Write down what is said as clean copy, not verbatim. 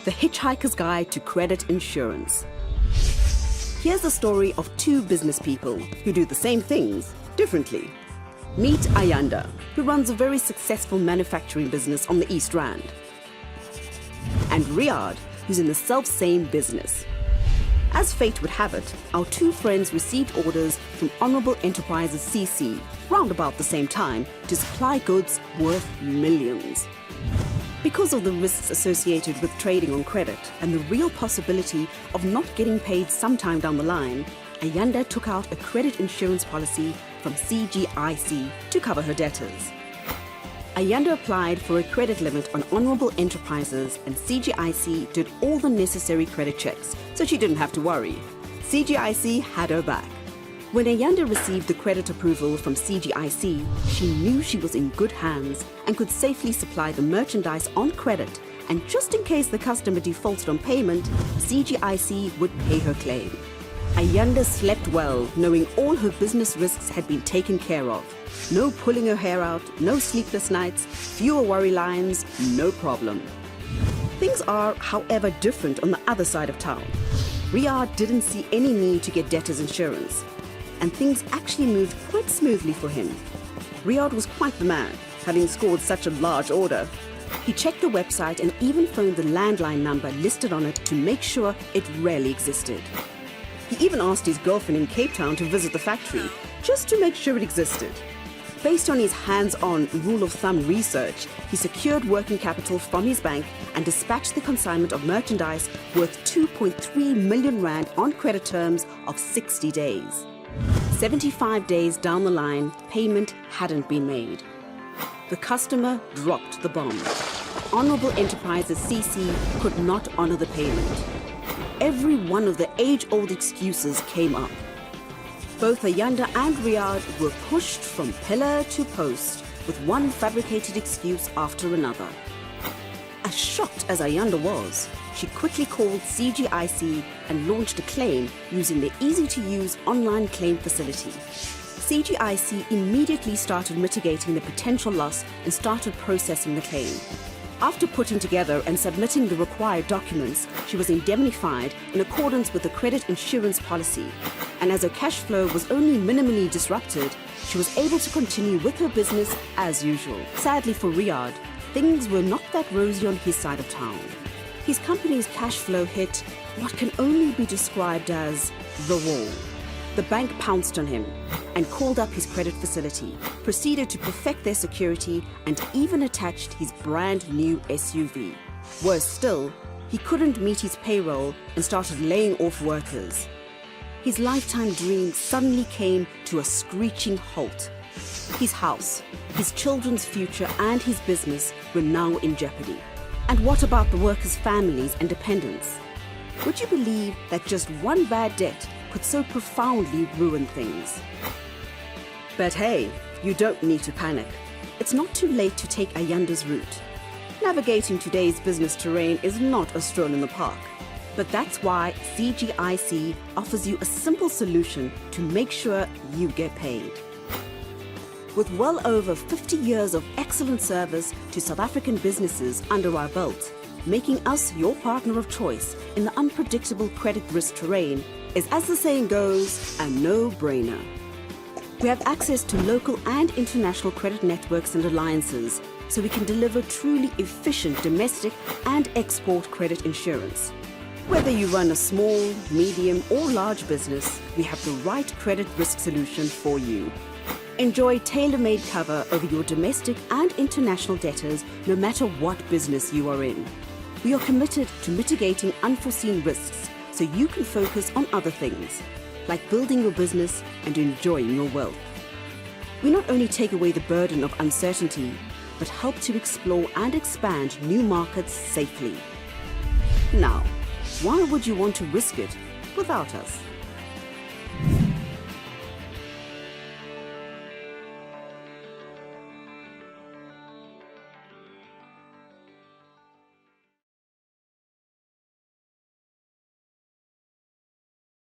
The Hitchhiker's Guide to Credit Insurance. Here's the story of two business people who do the same things differently. Meet Ayanda, who runs a very successful manufacturing business on the East Rand. And Riyadh, who's in the self-same business. As fate would have it, our two friends received orders from Honorable Enterprises CC round about the same time to supply goods worth millions. Because of the risks associated with trading on credit and the real possibility of not getting paid sometime down the line, Ayanda took out a credit insurance policy from CGIC to cover her debtors. Ayanda applied for a credit limit on Honorable Enterprises, and CGIC did all the necessary credit checks, so she didn't have to worry. CGIC had her back. When Ayanda received the credit approval from CGIC, she knew she was in good hands and could safely supply the merchandise on credit, and just in case the customer defaulted on payment, CGIC would pay her claim. Ayanda slept well, knowing all her business risks had been taken care of. No pulling her hair out, no sleepless nights, fewer worry lines, no problem. Things are, however, different on the other side of town. Riyadh didn't see any need to get debtors insurance, and things actually moved quite smoothly for him. Riyadh was quite the man, having scored such a large order. He checked the website and even phoned the landline number listed on it to make sure it rarely existed. He even asked his girlfriend in Cape Town to visit the factory, just to make sure it existed. Based on his hands-on rule-of-thumb research, he secured working capital from his bank and dispatched the consignment of merchandise worth 2.3 million rand on credit terms of 60 days. 75 days down the line, payment hadn't been made. The customer dropped the bomb. Honorable Enterprises CC could not honor the payment. Every one of the age-old excuses came up. Both Ayanda and Riyadh were pushed from pillar to post with one fabricated excuse after another. As shocked as Ayanda was, she quickly called CGIC and launched a claim using the easy-to-use online claim facility. CGIC immediately started mitigating the potential loss and started processing the claim. After putting together and submitting the required documents, she was indemnified in accordance with the credit insurance policy. And as her cash flow was only minimally disrupted, she was able to continue with her business as usual. Sadly for Riyadh, things were not that rosy on his side of town. His company's cash flow hit what can only be described as the wall. The bank pounced on him and called up his credit facility, proceeded to perfect their security, and even attached his brand new SUV. Worse still, he couldn't meet his payroll and started laying off workers. His lifetime dream suddenly came to a screeching halt. His house, his children's future, and his business were now in jeopardy. And what about the workers' families and dependents? Would you believe that just one bad debt could so profoundly ruin things? But hey, you don't need to panic. It's not too late to take Ayanda's route. Navigating today's business terrain is not a stroll in the park. But that's why CGIC offers you a simple solution to make sure you get paid. With well over 50 years of excellent service to South African businesses under our belt, making us your partner of choice in the unpredictable credit risk terrain is, as the saying goes, a no-brainer. We have access to local and international credit networks and alliances, so we can deliver truly efficient domestic and export credit insurance. Whether you run a small, medium, or large business, we have the right credit risk solution for you. Enjoy tailor-made cover over your domestic and international debtors, no matter what business you are in. We are committed to mitigating unforeseen risks so you can focus on other things, like building your business and enjoying your wealth. We not only take away the burden of uncertainty, but help to explore and expand new markets safely. Now, why would you want to risk it without us?